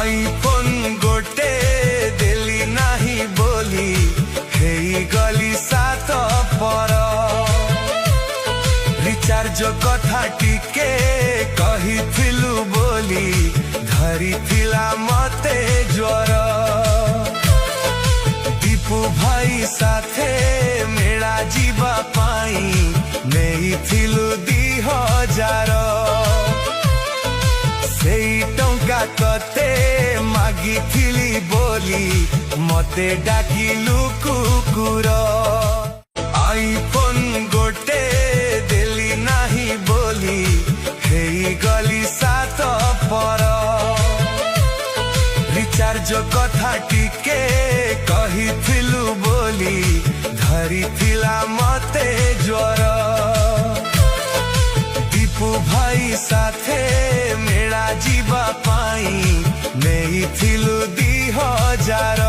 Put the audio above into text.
iPhone गोटे देली नाही बोली हेई गली सात पर रिचार्ज कथा टिके कहिथिलु बोली धरिथिला मते ज्वर दीपू भाई साथे मेला जीवा पाई नेइथिलु 2000 सेई टंका कते मागिथिली बोली मते डाकिलु कुकुर आईफोन गोटे देली नाही बोली हेई गली सात पर रिचार्ज कथा टिके कहिथिलु बोली धरिथिला मते ज्वर दीपू भाई साथे मेला जीवा पाई नेइथिलु 2000